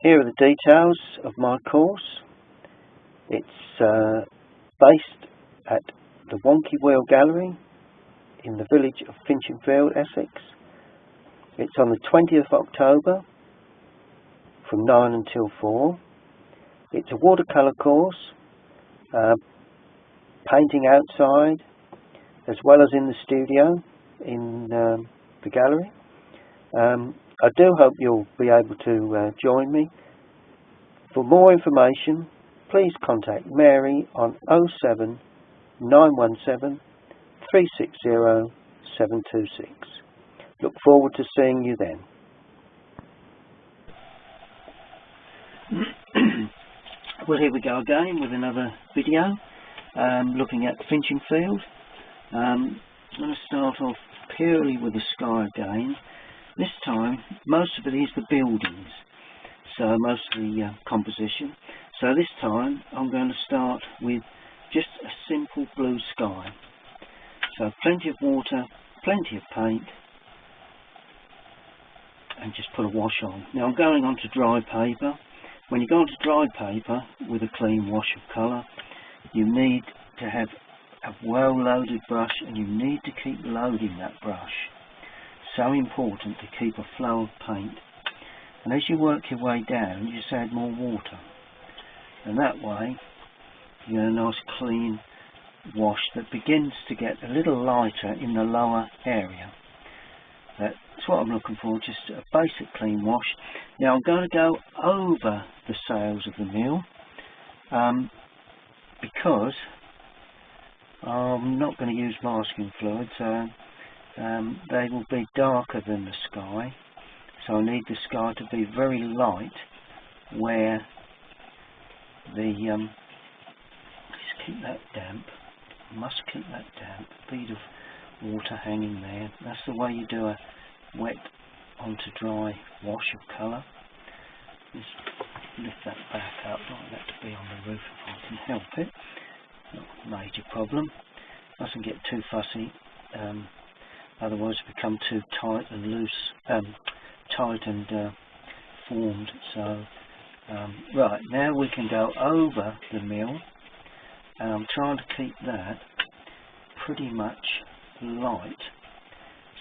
Here are the details of my course. It's based at the Wonky Wheel Gallery in the village of Finchingfield, Essex. It's on the 20th of October from 9 until 4. It's a watercolour course, painting outside as well as in the studio in the gallery. I do hope you'll be able to join me. For more information, please contact Mary on 07 917 360 726. Look forward to seeing you then. Well, here we go again with another video looking at Finchingfield. I'm going to start off purely with the sky again. This time, most of it is the buildings, so most of the composition. So this time, I'm going to start with just a simple blue sky. So plenty of water, plenty of paint, and just put a wash on. Now I'm going on to dry paper. When you go onto dry paper with a clean wash of colour, you need to have a well-loaded brush, and you need to keep loading that brush. So important to keep a flow of paint, and as you work your way down, you just add more water, and that way you get a nice clean wash that begins to get a little lighter in the lower area. That's what I'm looking for, just a basic clean wash. Now I'm going to go over the sails of the mill because I'm not going to use masking fluid, so they will be darker than the sky, so I need the sky to be very light where the just keep that damp, must keep that damp, a bead of water hanging there. That's the way you do a wet onto dry wash of colour. Just lift that back up, like that to be on the roof if I can help it. Not a major problem. Mustn't get too fussy, otherwise it become too tight and loose, tight and formed. So right, now we can go over the mill, and I'm trying to keep that pretty much light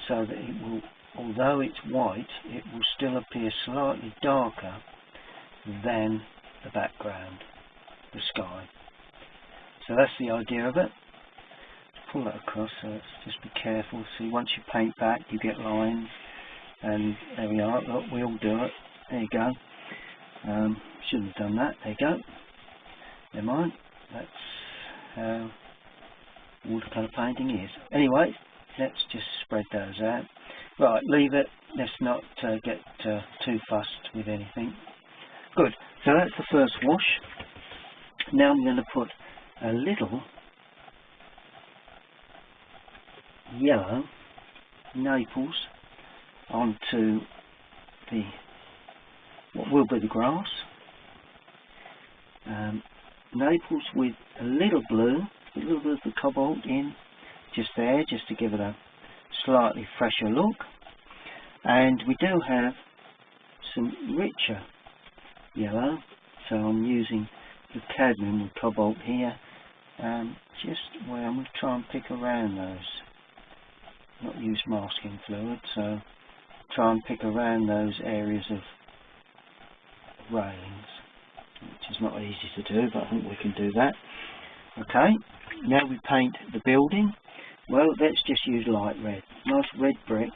so that it will, although it's white, it will still appear slightly darker than the background, the sky. So that's the idea of it. Pull that across, so let's just be careful. See, once you paint back, you get lines, and there we are. Look, we all do it. There you go. Shouldn't have done that. There you go. Never mind. That's how watercolour painting is. Anyway, let's just spread those out. Right, leave it. Let's not get too fussed with anything. Good. So that's the first wash. Now I'm going to put a little yellow Naples onto the what will be the grass. Naples with a little blue, a little bit of the cobalt in just there, just to give it a slightly fresher look. And we do have some richer yellow, so I'm using the cadmium with cobalt here, just where I'm going to try and pick around those, not use masking fluid, so try and pick around those areas of railings, which is not easy to do, but I think we can do that. Okay, now we paint the building. Well, let's just use light red, nice red brick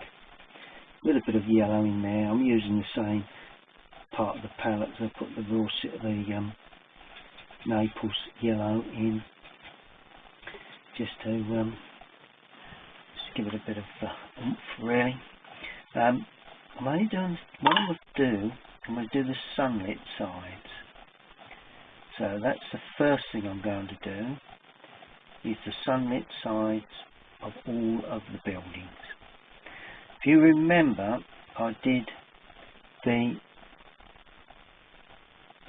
with a bit of yellow in there. I'm using the same part of the palette as I put the Naples yellow in, just to give it a bit of oomph, really. I'm only doing what I'm going to do the sunlit sides. So that's the first thing I'm going to do, is the sunlit sides of all of the buildings. If you remember, I did the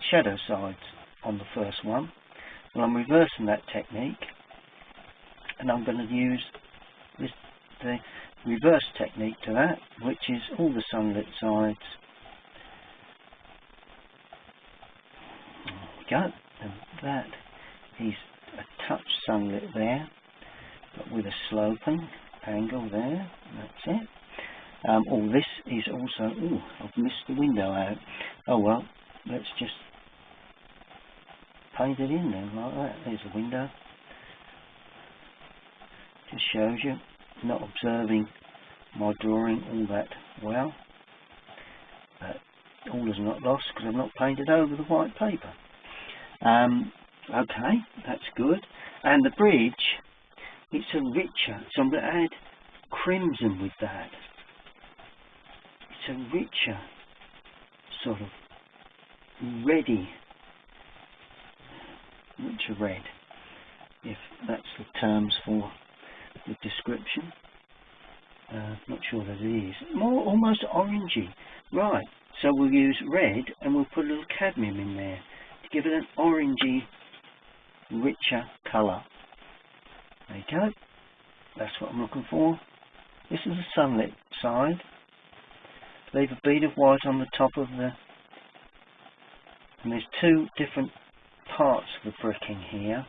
shadow sides on the first one. Well, I'm reversing that technique, and I'm going to use the reverse technique to that, which is all the sunlit sides go. And that is a touch sunlit there, but with a sloping angle there. That's it. This is also... Oh, I've missed the window out. Oh well, let's just paint it in then, like that. There's the window. Just shows you, not observing my drawing all that well. But all is not lost because I've not painted over the white paper. Okay, that's good. And the bridge, it's a richer, so I'm going to add crimson with that. It's a richer sort of richer red, if that's the terms for the description. Not sure that it is. More almost orangey. Right, so we'll use red and we'll put a little cadmium in there to give it an orangey, richer colour. There you go. That's what I'm looking for. This is the sunlit side. Leave a bead of white on the top of the... And there's two different parts of the bricking here.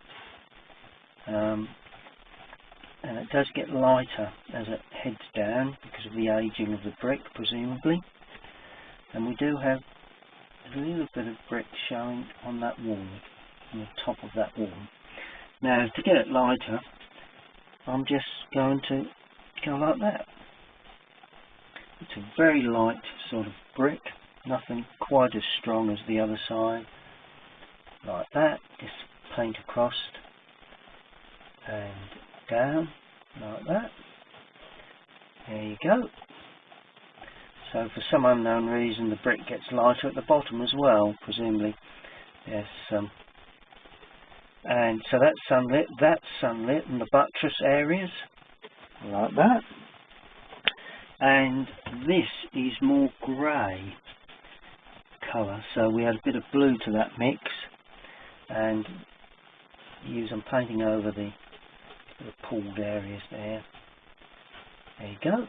And it does get lighter as it heads down because of the aging of the brick, presumably. And we do have a little bit of brick showing on that wall, on the top of that wall. Now, to get it lighter, I'm just going to go like that. It's a very light sort of brick, nothing quite as strong as the other side. Like that, just paint across and down, like that. There you go. So for some unknown reason the brick gets lighter at the bottom as well, presumably. Yes, and so that's sunlit, and the buttress areas, like that. And this is more grey colour, so we add a bit of blue to that mix, and I'm painting over the pooled areas there. There you go.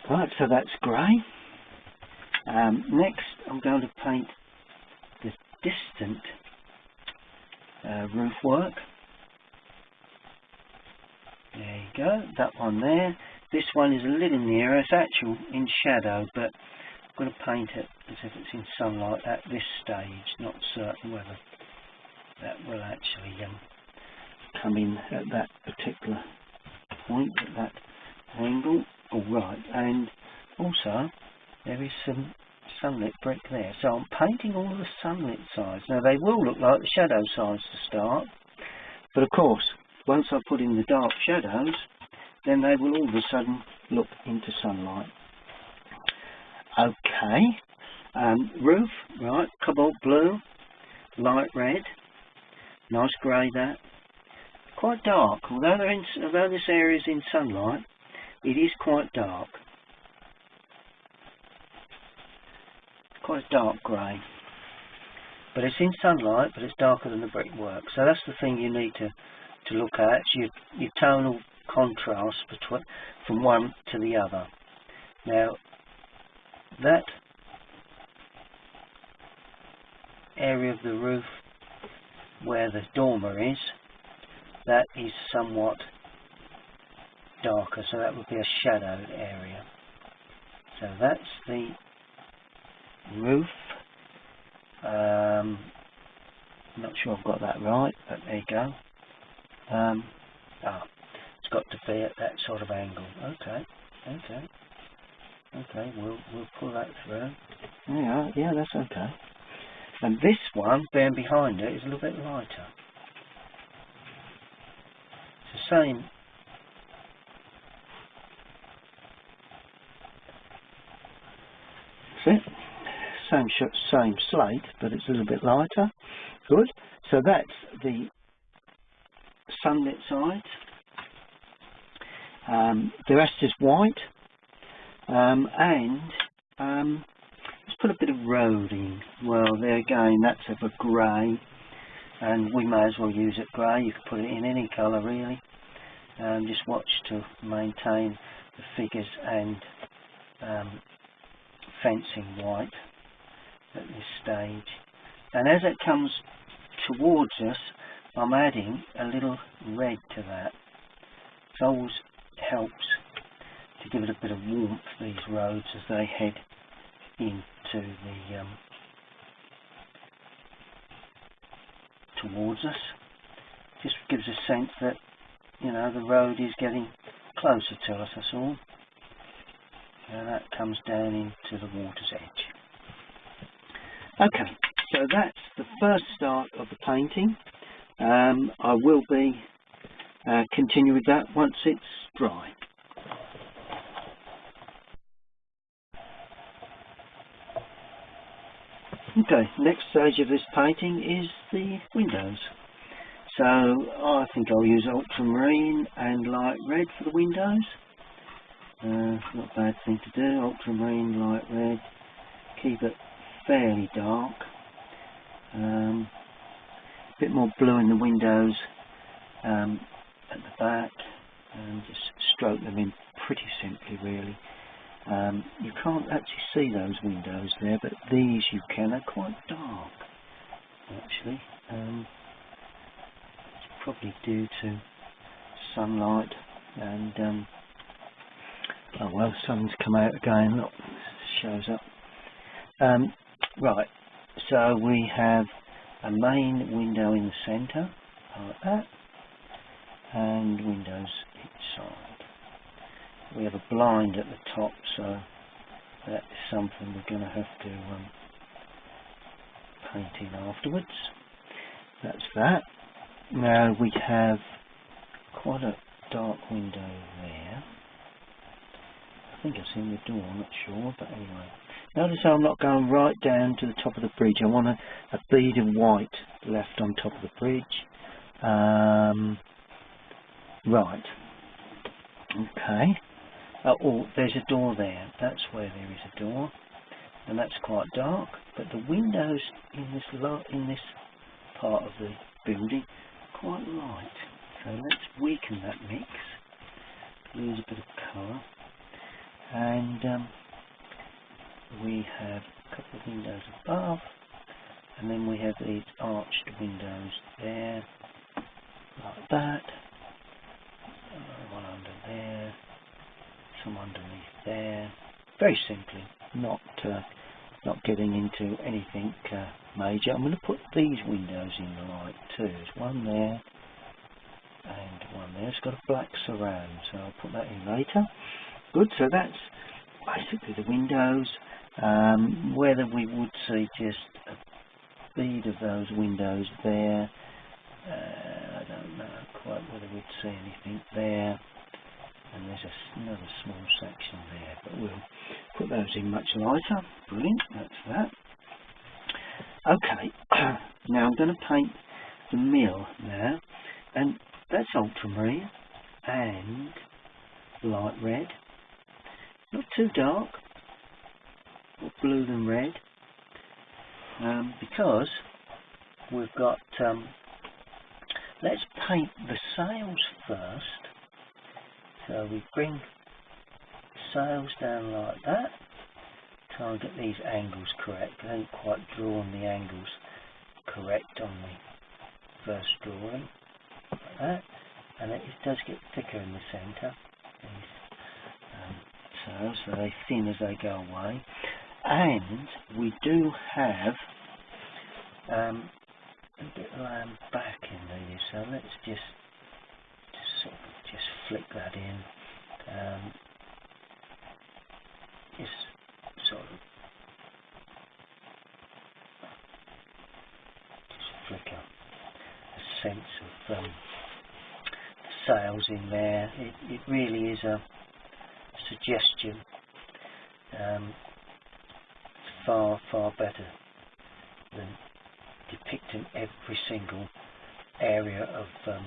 Right, so that's grey. Next I'm going to paint the distant roof work. There you go, that one there. This one is a little nearer, it's actually in shadow, but I'm going to paint it as if it's in sunlight at this stage. Not certain whether that will actually come in at that particular point, at that angle. Alright, and also there is some sunlit brick there. So I'm painting all the sunlit sides. Now they will look like the shadow sides to start, but of course once I put in the dark shadows, then they will all of a sudden look into sunlight. Okay, roof, right, cobalt blue, light red, nice grey that. Quite dark, although this area is in sunlight, it is quite dark. Quite dark grey. But it's in sunlight, but it's darker than the brickwork. So that's the thing you need to look at, your tonal contrast from one to the other. Now, that area of the roof where the dormer is, that is somewhat darker, so that would be a shadowed area. So that's the roof. I'm not sure I've got that right, but there you go. It's got to be at that sort of angle. Okay, we'll pull that through. Yeah, that's okay. And this one, being behind it, is a little bit lighter. It's the same. That's it. Same slate, but it's a little bit lighter. Good. So that's the sunlit side. The rest is white. Let's put a bit of road in. Well, there again, that's of a grey, and we may as well use it grey. You can put it in any colour really. Just watch to maintain the figures and fencing white. at this stage. And as it comes towards us, I'm adding a little red to that. It always helps to give it a bit of warmth, these roads, as they head into the towards us. Just gives a sense that, you know, the road is getting closer to us, that's all. And that comes down into the water's edge. Okay, so that's the first start of the painting. I will be continue with that once it's dry. Okay, next stage of this painting is the windows. So I think I'll use ultramarine and light red for the windows. Not a bad thing to do. Ultramarine, light red. Keep it fairly dark. A bit more blue in the windows at the back, and just stroke them in pretty simply, really. You can't actually see those windows there, but these you can. They're quite dark, actually. It's probably due to sunlight, and oh well, the sun's come out again. Look, shows up. Right, so we have a main window in the centre, like that, and windows each side. We have a blind at the top, so that is something we're going to have to paint in afterwards. That's that. Now we have quite a dark window there. I think it's in the door, I'm not sure, but anyway. Notice how I'm not going right down to the top of the bridge. I want a bead of white left on top of the bridge. Right. Okay. Oh, there's a door there. That's where there is a door, and that's quite dark. But the windows in this part of the building are quite light. So let's weaken that mix. Lose a bit of colour, and we have a couple of windows above, and then we have these arched windows there, like that. One under there, some underneath there. Very simply, not getting into anything major. I'm going to put these windows in the light too. There's one there and one there. It's got a black surround, so I'll put that in later. Good, so that's basically the windows. Whether we would see just a bead of those windows there, I don't know quite whether we'd see anything there, and there's another small section there, but we'll put those in much lighter. Brilliant, that's that. Okay, now I'm going to paint the mill now, and that's ultramarine and light red, not too dark, more blue than red, because we've got let's paint the sails first. So we bring the sails down like that. Try and get these angles correct. I haven't quite drawn the angles correct on the first drawing. Like that. And it does get thicker in the centre. These sails, so they thin as they go away. And we do have a bit of lamb back in these, so let's just sort of just flick that in, just sort of just flick a sense of the sails in there. It really is a suggestion. Far better than depicting every single area of the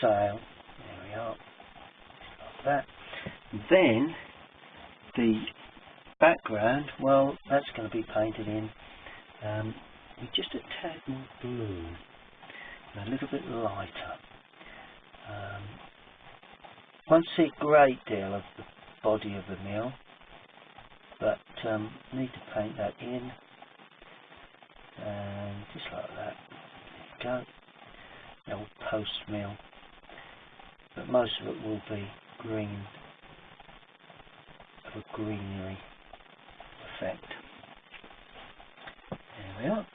sail. There we are, like that. Then the background, well, that's going to be painted in with just a tad more blue and a little bit lighter. Won't see a great deal of the body of the mill, but need to paint that in, and just like that. There you go. The old post mill, but most of it will be green, of a greenery effect. There we are.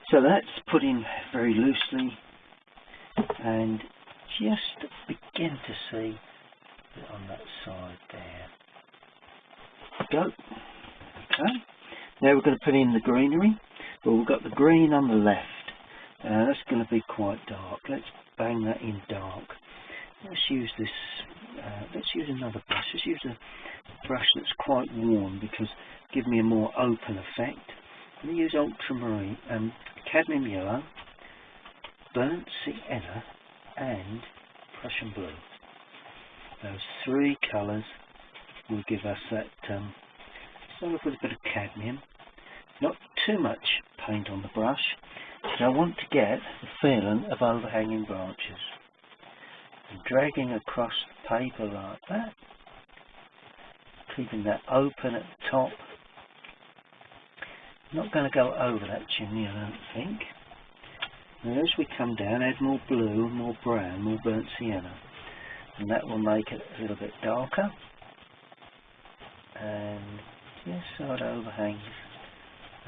So that's put in very loosely, and just begin to see it on that side there. Go. Okay. Now we're going to put in the greenery. Well, we've got the green on the left. That's going to be quite dark. Let's bang that in dark. Let's use this. Let's use another brush. Let's use a brush that's quite warm because it gives me a more open effect. I'm going to use ultramarine, cadmium yellow, burnt sienna, and Prussian blue. Those three colours will give us that. Start off with a bit of cadmium. Not too much paint on the brush, because I want to get the feeling of overhanging branches. And dragging across the paper like that, keeping that open at the top. Not going to go over that chimney, I don't think. Now as we come down, add more blue, more brown, more burnt sienna, and that will make it a little bit darker. And just so it overhangs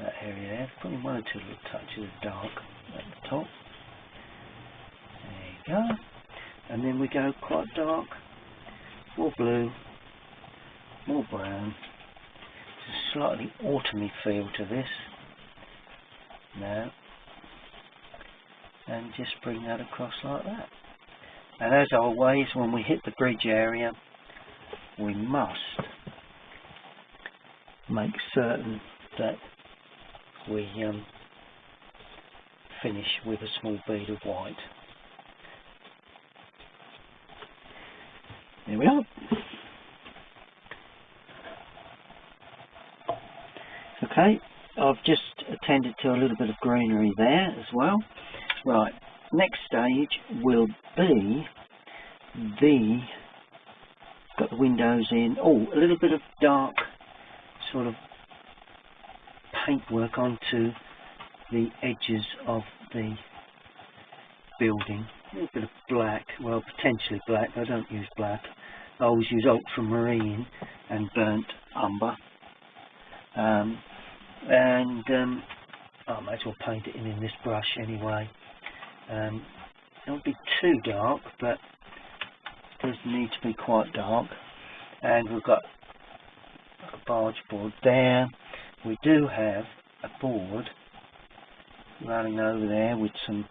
that area there, putting one or two little touches of dark at the top. There you go. And then we go quite dark, more blue, more brown. There's a slightly autumny feel to this now, and just bring that across like that. And as always, when we hit the bridge area, we must make certain that we finish with a small bead of white. There we are. Okay, I've just attended to a little bit of greenery there as well. Right, next stage will be got the windows in. Oh, a little bit of dark sort of paintwork onto the edges of the building. A little bit of black, well, potentially black. I don't use black. I always use ultramarine and burnt umber. I might as well paint it in this brush anyway. Don't be too dark, but it does need to be quite dark. And we've got a barge board there. We do have a board running over there with some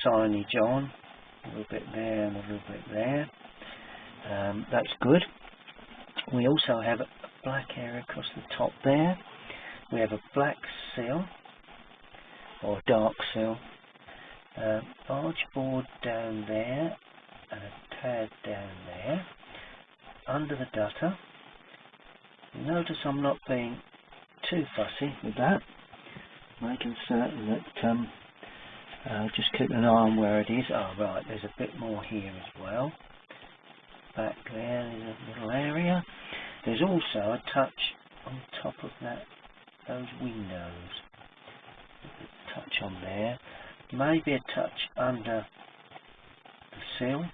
signage on, a little bit there and a little bit there. That's good. We also have a black area across the top there. We have a black sill, or dark sill, barge board down there, and a tad down there, under the gutter. Notice I'm not being too fussy with that, making certain that just keep an eye on where it is. Oh right, there's a bit more here as well. Back there is a little area. There's also a touch on top of those windows. A touch on there. Maybe a touch under the sill.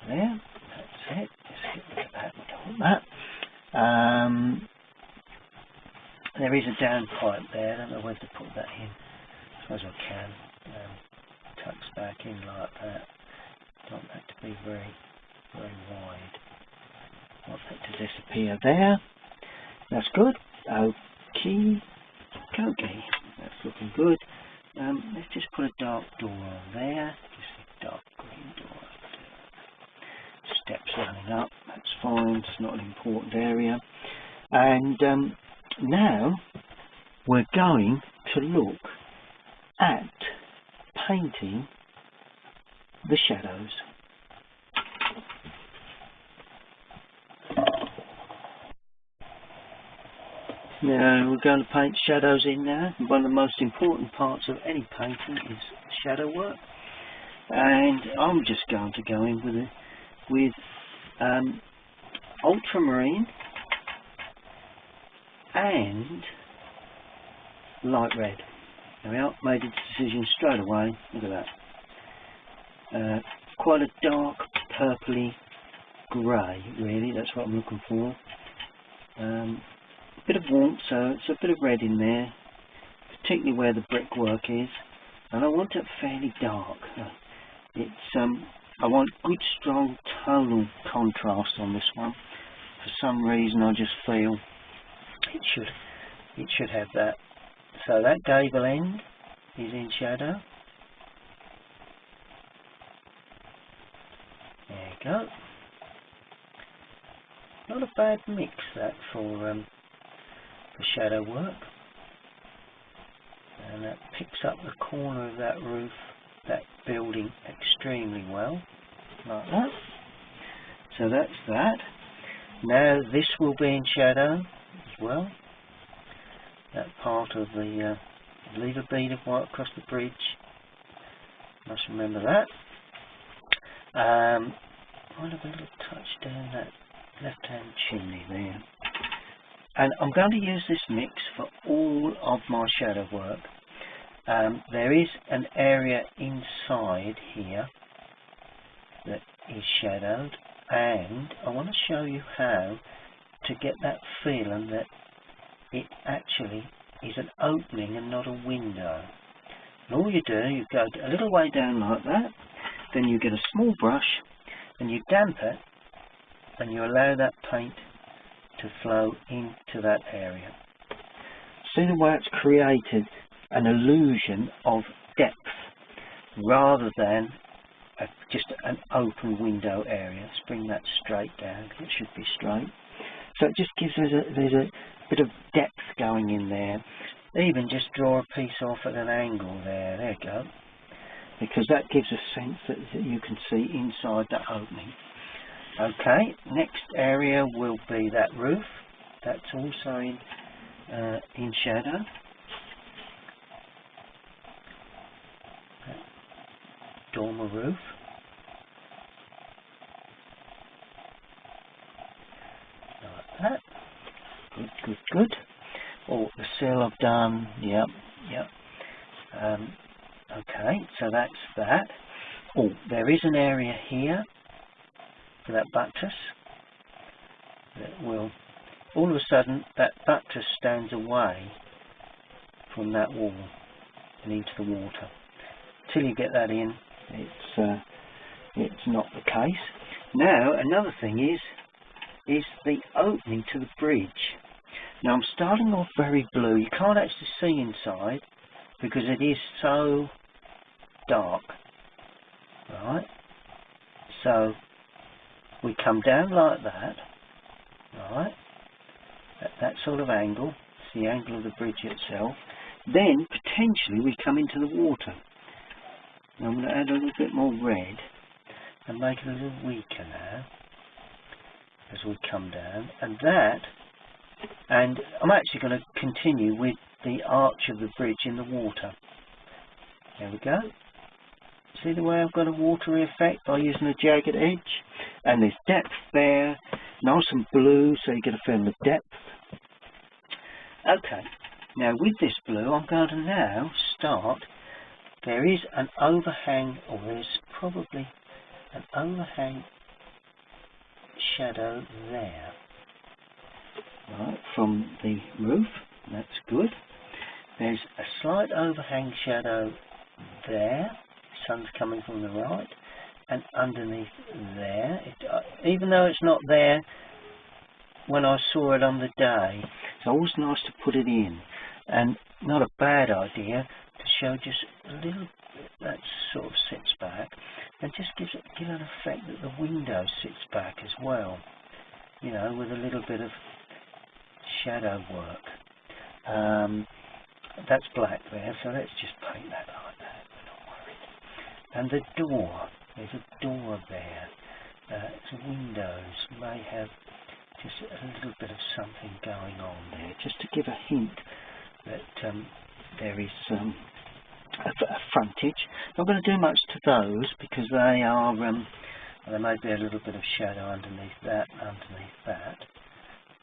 There. That's it. Just get rid of that. We don't want that. There is a downpipe there. I don't know where to put that in. I suppose I can. Tucks back in like that. Don't want that to be very, very wide. I want that to disappear there. That's good. Okay. That's looking good. Let's just put a dark door on there. Just a dark green door. Steps running up. That's fine. It's not an important area. And now we're going to look at painting the shadows. Now we're going to paint shadows in now. One of the most important parts of any painting is shadow work, and I'm just going to go in with ultramarine and light red. There we are, made a decision straight away. Look at that. Quite a dark purpley grey, really, that's what I'm looking for. A bit of warmth, so it's a bit of red in there, particularly where the brickwork is, and I want it fairly dark. I want good strong tonal contrast on this one. For some reason I just feel it should have that. So that gable end is in shadow. There you go. Not a bad mix that for shadow work. And that picks up the corner of that roof, that building extremely well, like that. So that's that. Now this will be in shadow as well. That part of the leave a bead of white across the bridge. Must remember that. I'll have a little touch down that left-hand chimney there. And I'm going to use this mix for all of my shadow work. There is an area inside here that is shadowed, and I want to show you how to get that feeling that it actually is an opening and not a window. And all you do, you go a little way down like that, then you get a small brush and you damp it, and you allow that paint to flow into that area. See the way it's created an illusion of depth rather than just an open window area. Let's bring that straight down. It should be straight. So it just gives us there's a bit of depth going in there. Even just draw a piece off at an angle there. There you go. Because that gives a sense that you can see inside that opening. Okay, next area will be that roof. That's also in shadow. Dormer roof. Like that. Good, good, good. Oh, the sill I've done. Yep, yep. Okay, so that's that. Oh, there is an area here for that buttress that will, all of a sudden, that buttress stands away from that wall and into the water. Till you get that in, it's not the case. Now, another thing is the opening to the bridge. Now, I'm starting off very blue. You can't actually see inside because it is so dark, right? So we come down like that, right? At that sort of angle. It's the angle of the bridge itself. Then potentially we come into the water. Now I'm going to add a little bit more red and make it a little weaker now as we come down. And I'm actually going to continue with the arch of the bridge in the water. There we go. See the way I've got a watery effect by using a jagged edge? And there's depth there, nice and blue, so you get a feeling of depth. Okay, now with this blue, I'm going to now start. There is an overhang, or there's probably an overhang shadow there, right, from the roof. That's good. There's a slight overhang shadow there. Sun's coming from the right, and underneath there, even though it's not there when I saw it on the day, it's always nice to put it in, and not a bad idea to show just a little bit that sort of sits back, and just give an effect that the window sits back as well, you know, with a little bit of shadow work. That's black there, so let's just paint that like that. And the door, there's a door there. It's windows, may have just a little bit of something going on there, just to give a hint that there is a frontage. Not going to do much to those because they are and there may be a little bit of shadow underneath that,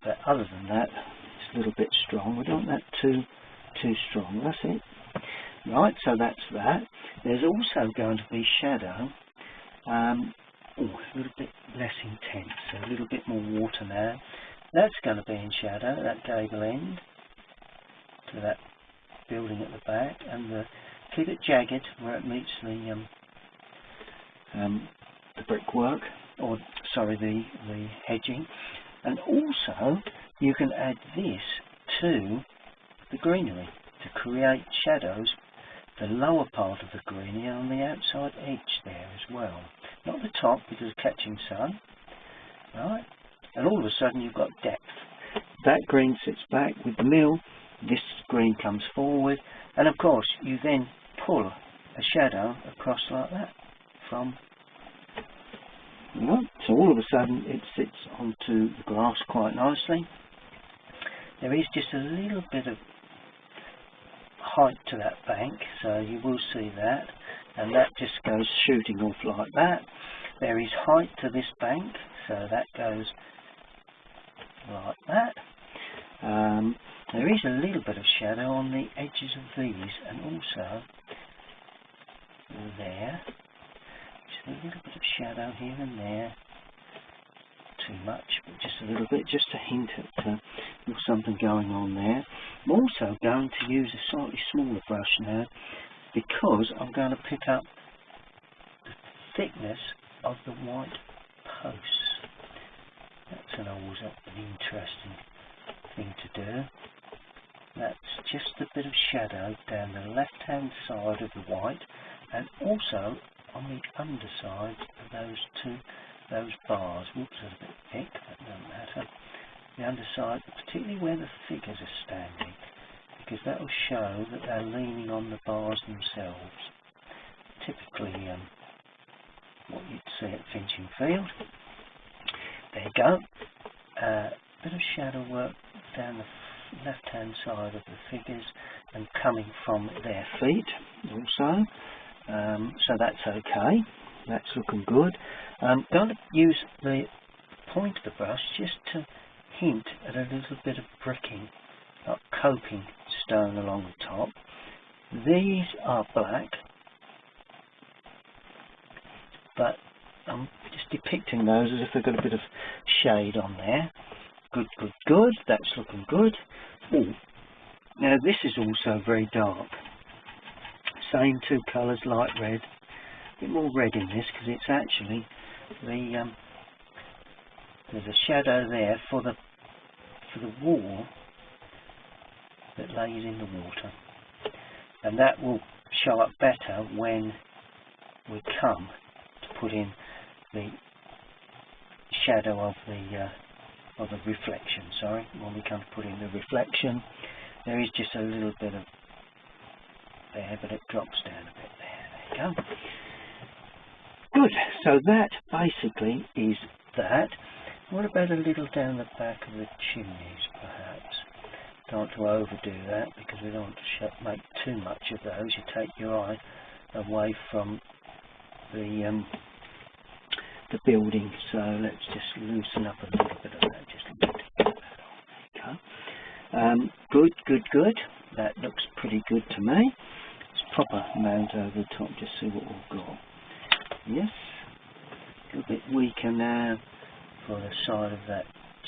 but other than that, it's a little bit strong. We don't want that too strong. That's it. Right, so that's that. There's also going to be shadow, a little bit less intense, so a little bit more water now. That's going to be in shadow, that gable end to that building at the back, and keep it jagged where it meets the brickwork, or sorry, the hedging. And also you can add this to the greenery to create shadows, the lower part of the greenery on the outside edge there as well, not the top because of catching sun, right? And all of a sudden you've got depth. That green sits back with the mill, this green comes forward, and of course you then pull a shadow across like that from, right? So all of a sudden it sits onto the grass quite nicely. There is just a little bit of height to that bank, so you will see that, and that just goes shooting off like that. There is height to this bank, so that goes like that. There is a little bit of shadow on the edges of these, and also there. Just a little bit of shadow here and there. Too much, but just a little bit, just to hint at something going on there. I'm also going to use a slightly smaller brush now, because I'm going to pick up the thickness of the white posts. That's always an interesting thing to do. That's just a bit of shadow down the left hand side of the white, and also on the underside of those bars. Whoops, that's a bit thick, that doesn't matter. The underside, particularly where the figures are standing, because that will show that they're leaning on the bars themselves. Typically what you'd see at Finchingfield. There you go. A bit of shadow work down the left hand side of the figures and coming from their feet also. So that's okay. That's looking good. I'm going to use the point of the brush just to hint at a little bit of bricking, like coping stone along the top. These are black, but I'm just depicting those as if they've got a bit of shade on there. Good, good, good. That's looking good. Ooh. Now this is also very dark. Same two colours, light red. A bit more red in this because it's actually there's a shadow there for the wall that lays in the water, and that will show up better when we come to put in the shadow of the reflection. Sorry, when we come to put in the reflection, there is just a little bit of there, but it drops down a bit there. There you go. Good, so that basically is that. What about a little down the back of the chimneys, perhaps? Don't want to overdo that because we don't want to make too much of those. You take your eye away from the building. So let's just loosen up a little bit of that, just a bit. Okay. Good, good, good. That looks pretty good to me. Let's proper mount over the top, just see what we've got. Yes, a little bit weaker now for the side of that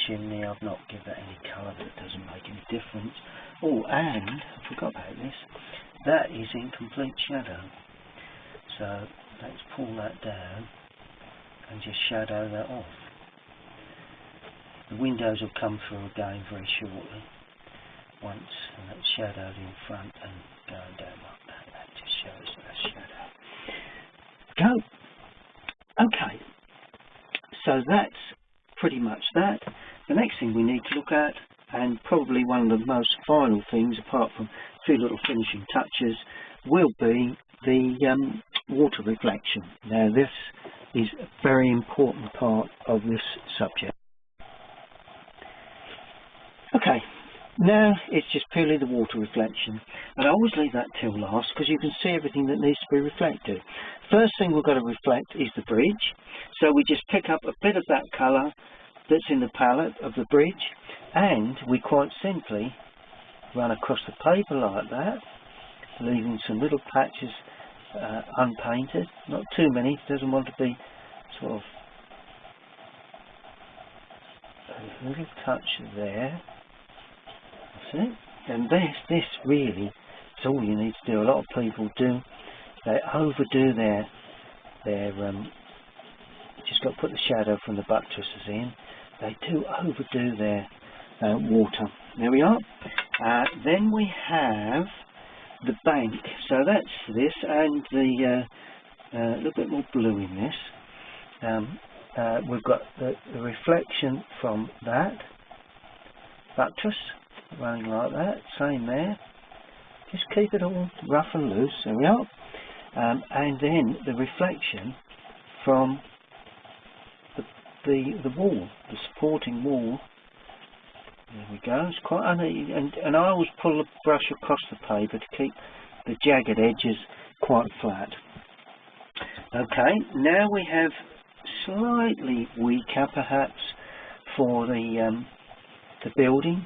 chimney. I've not given that any colour, but it doesn't make any difference. Oh, and I forgot about this. That is in complete shadow. So let's pull that down and just shadow that off. The windows will come through again very shortly. Once and that's shadowed in front and going down like that. That just shows that shadow. Go. Okay, so that's pretty much that. The next thing we need to look at, and probably one of the most final things apart from a few little finishing touches, will be the water reflection. Now this is a very important part of this subject. Okay, now it's just purely the water reflection, and I always leave that till last because you can see everything that needs to be reflected. first thing we've got to reflect is the bridge. So we just pick up a bit of that colour that's in the palette of the bridge, and we quite simply run across the paper like that, leaving some little patches unpainted, not too many, doesn't want to be sort of a little touch there. That's it. And this really is all you need to do. A lot of people do, they overdo their just got to put the shadow from the buttresses in. They do overdo their water. There we are. Then we have the bank. So that's this, and the a little bit more blue in this. We've got the reflection from that buttress running like that. Same there. Just keep it all rough and loose. There we are. And then the reflection from the wall, the supporting wall. There we go. It's quite uneven, and I always pull the brush across the paper to keep the jagged edges quite flat. Okay, now we have slightly weaker, perhaps, for the building.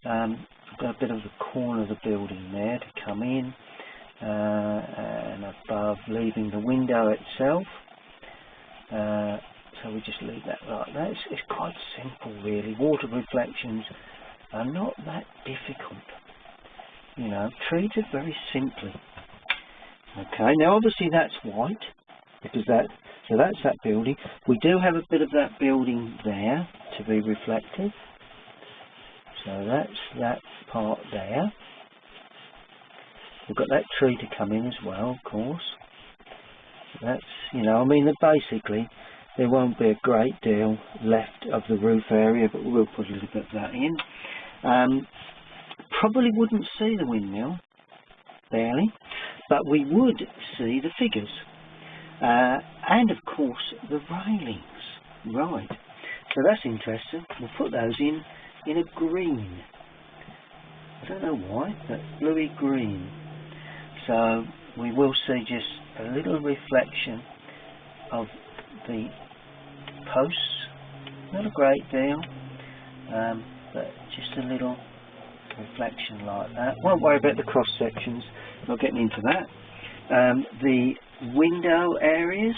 I've got a bit of the corner of the building there to come in, and above, leaving the window itself. So we just leave that like that. It's quite simple, really. Water reflections are not that difficult, you know, treated very simply. Okay, now obviously that's white, because that's that building. We do have a bit of that building there to be reflective. So that's that part there. We've got that tree to come in as well, of course. That's, you know, I mean, basically there won't be a great deal left of the roof area, but we'll put a little bit of that in. Probably wouldn't see the windmill, barely, but we would see the figures. And of course the railings. Right, so that's interesting. We'll put those in a green. I don't know why, but bluey green. So we will see just a little reflection of the posts, not a great deal, but just a little reflection like that. Won't worry about the cross sections, not getting into that. The window areas,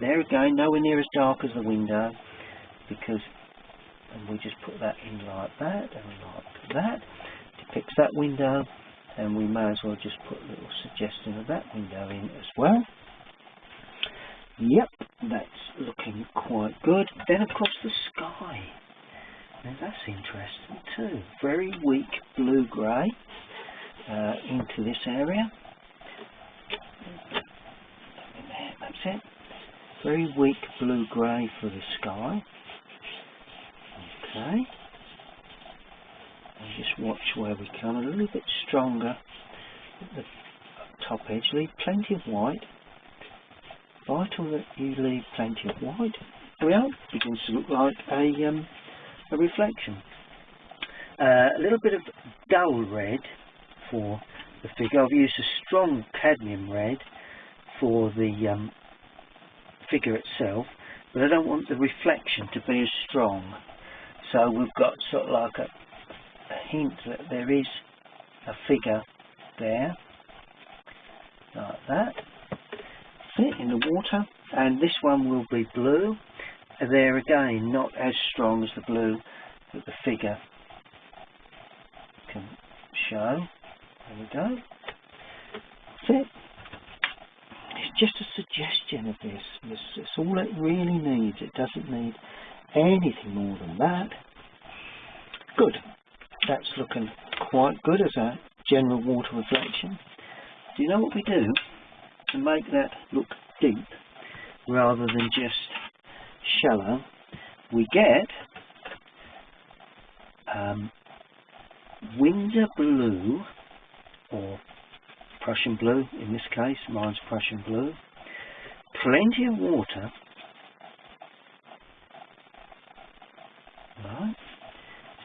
there again, nowhere near as dark as the window, because, and we just put that in like that and like that. Depicts that window, and we may as well just put a little suggestion of that window in as well. Yep, that's looking quite good. Then of course the sky. Now that's interesting too. Very weak blue-grey into this area. That's it. Very weak blue-grey for the sky. Okay. And just watch where we come. A little bit stronger at the top edge. Leave plenty of white. Vital that you leave plenty of white. There we are. Begins to look like a reflection. A little bit of dull red for the figure. I've used a strong cadmium red for the figure itself, but I don't want the reflection to be as strong. So we've got sort of like a hint that there is a figure there, like that. Sit in the water, and this one will be blue. There again, not as strong as the blue that the figure can show. There we go. That's it. It's just a suggestion of this. It's all it really needs. It doesn't need anything more than that. Good. That's looking quite good as a general water reflection. Do you know what we do to make that look deep rather than just shallow? We get Windsor blue, or Prussian blue in this case. Mine's Prussian blue. Plenty of water. Right.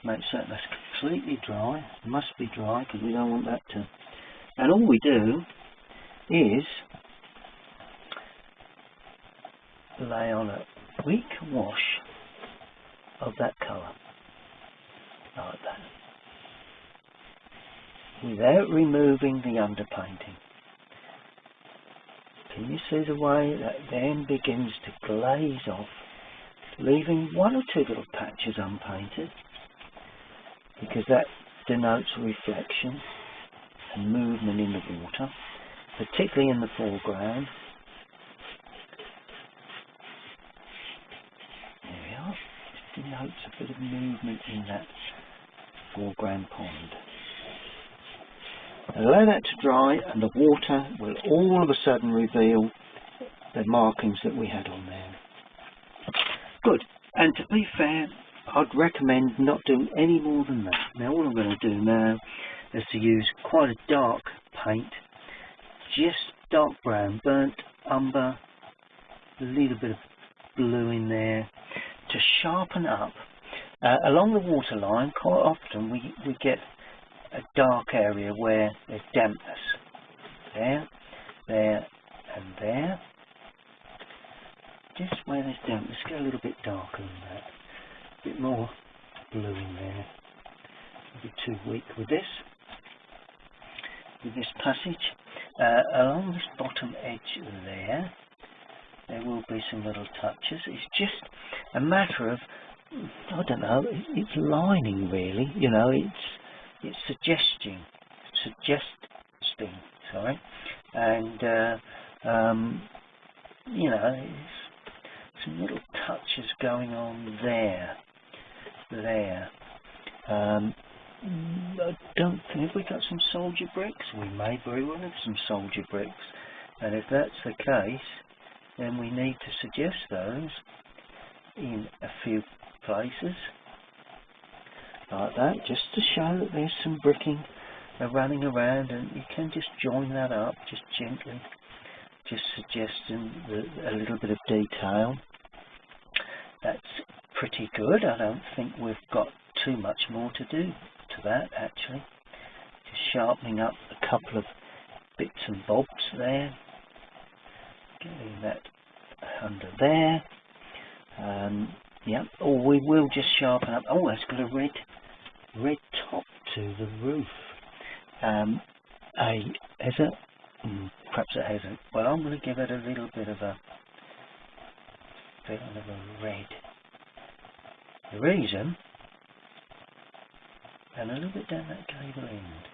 Make certain that's completely dry. It must be dry because we don't want that to. And all we do is lay on a weak wash of that colour, like that, without removing the underpainting. Can you see the way that then begins to glaze off, leaving one or two little patches unpainted, because that denotes reflection and movement in the water, particularly in the foreground. There we are. This denotes a bit of movement in that foreground pond. Allow that to dry, and the water will all of a sudden reveal the markings that we had on there. Good. And to be fair, I'd recommend not doing any more than that. Now all I'm going to do now is to use quite a dark paint, just dark brown, burnt umber, a little bit of blue in there, to sharpen up. Along the waterline, quite often we get a dark area where there's dampness. There, there and there. Just where there's dampness, get a little bit darker than that. A bit more blue in there. Maybe too weak with this passage. Along this bottom edge there will be some little touches. It's just a matter of, I don't know, it's lining really, you know, it's suggesting, sorry, and you know, some little touches going on there. I don't think we got some soldier bricks. We may very well have some soldier bricks, and if that's the case, then we need to suggest those in a few places, like that, just to show that there's some bricking running around, and you can just join that up, just gently, just suggesting a little bit of detail. That's pretty good. I don't think we've got too much more to do to that, actually. Just sharpening up a couple of bits and bobs there, getting that under there. Yeah, or we will just sharpen up. Oh, it's got a red top to the roof. Has it? Perhaps it hasn't. Well, I'm going to give it a little bit of a red. The reason, and a little bit down that gable end.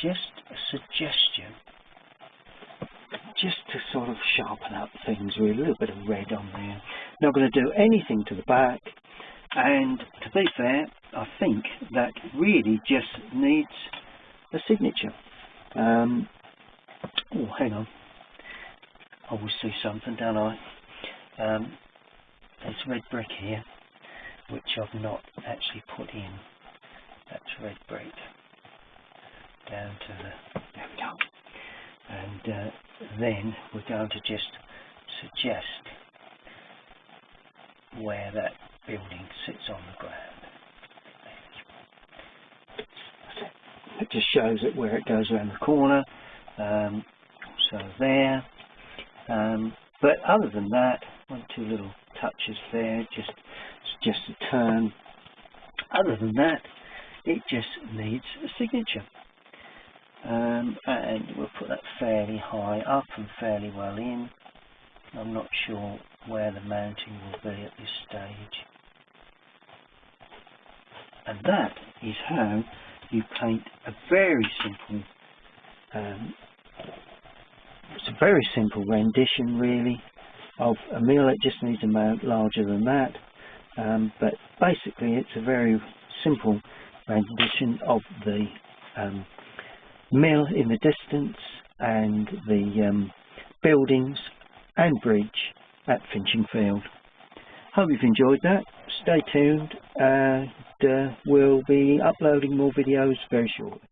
Just a suggestion, just to sort of sharpen up things with a little bit of red on there. Not going to do anything to the back, and to be fair, I think that really just needs a signature. Oh, hang on. I always see something, don't I? There's red brick here, which I've not actually put in. That's red brick. Down to the... There we go. And then we're going to just suggest where that building sits on the ground. It just shows it where it goes around the corner. So there. But other than that, one or two little touches there, just a turn. Other than that, it just needs a signature. And we'll put that fairly high up and fairly well in. I'm not sure where the mounting will be at this stage. And that is how you paint a very simple, it's a very simple rendition really of a mill. It just needs a mount larger than that, but basically it's a very simple rendition of the mill in the distance and the buildings and bridge at Finchingfield. Hope you've enjoyed that. Stay tuned, and we'll be uploading more videos very shortly.